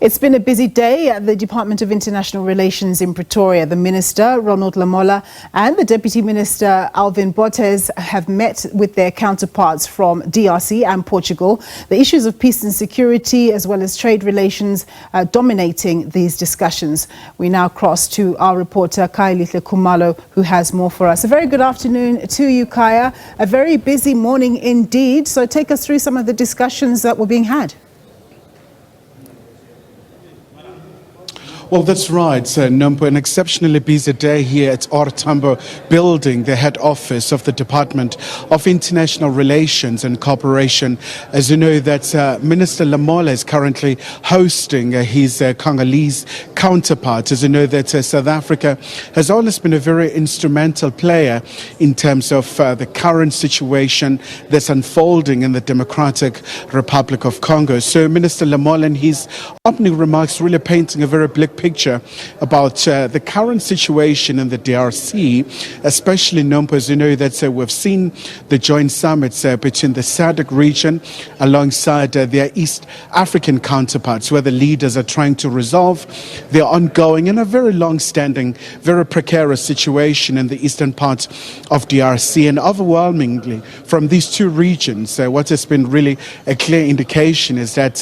It's been a busy day at the Department of International Relations in Pretoria. The Minister, Ronald Lamola, and the Deputy Minister, Alvin Botes, have met with their counterparts from DRC and Portugal. The issues of peace and security, as well as trade relations, dominating these discussions. We now cross to our reporter, Kaya Kumalo, who has more for us. A very good afternoon to you, Kaya. A very busy morning indeed. So take us through some of the discussions that were being had. Well, that's right, Nompo. An exceptionally busy day here at OR Tambo building, the head office of the Department of International Relations and Cooperation. As you know, that Minister Lamola is currently hosting his Congolese counterpart. As you know, that South Africa has always been a very instrumental player in terms of the current situation that's unfolding in the Democratic Republic of Congo. So Minister Lamola, in his opening remarks, really painting a very bleak picture about the current situation in the DRC, especially Nompo. As you know, that we've seen the joint summits between the SADC region alongside their East African counterparts, where the leaders are trying to resolve their ongoing and a very long-standing, very precarious situation in the eastern part of DRC. And overwhelmingly, from these two regions, what has been really a clear indication is that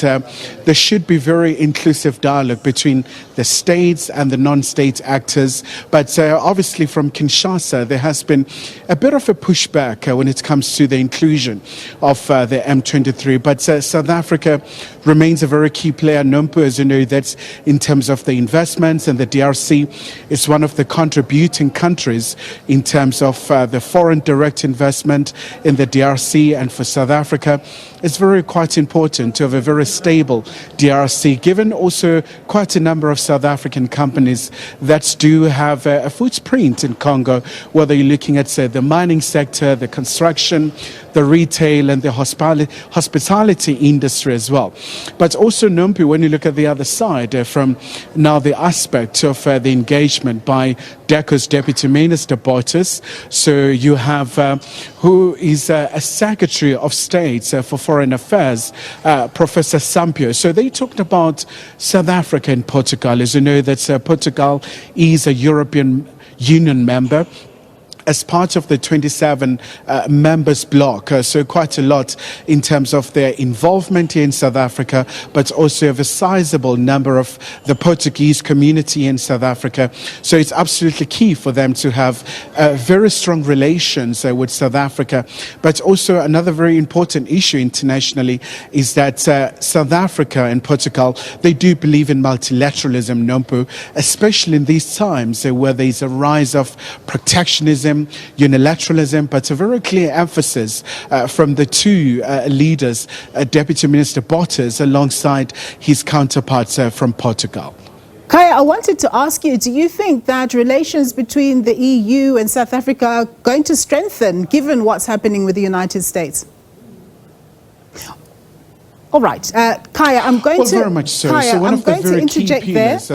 there should be very inclusive dialogue between the states and the non-state actors. But obviously from Kinshasa, there has been a bit of a pushback when it comes to the inclusion of the M23. But South Africa remains a very key player. Nompo, as you know, that's in terms of the investments, and the DRC is one of the contributing countries in terms of the foreign direct investment in the DRC. And for South Africa, it's quite important to have a very stable DRC, given also quite a number of South African companies that do have a footprint in Congo, whether you're looking at, say, the mining sector, the construction, the retail, and the hospitality industry as well. But also, Nompi, when you look at the other side, from now the aspect of the engagement by DECO's Deputy Minister Botes, so you have who is a Secretary of State for Foreign Affairs, Professor Sampio. So they talked about South Africa and Portugal. As you know, that Portugal is a European Union member as part of the 27 members bloc, so quite a lot in terms of their involvement here in South Africa, but also of a sizable number of the Portuguese community in South Africa. So it's absolutely key for them to have very strong relations with South Africa. But also another very important issue internationally is that South Africa and Portugal, they do believe in multilateralism, Nompo, especially in these times where there is a rise of protectionism, unilateralism, but a very clear emphasis from the two leaders, Deputy Minister Botes alongside his counterparts from Portugal. Kaya, I wanted to ask you, do you think that relations between the EU and South Africa are going to strengthen given what's happening with the United States? All right, Kaya, I'm going to... Well, very much so. Kaya, So one I'm of the going to very interject key there. pillars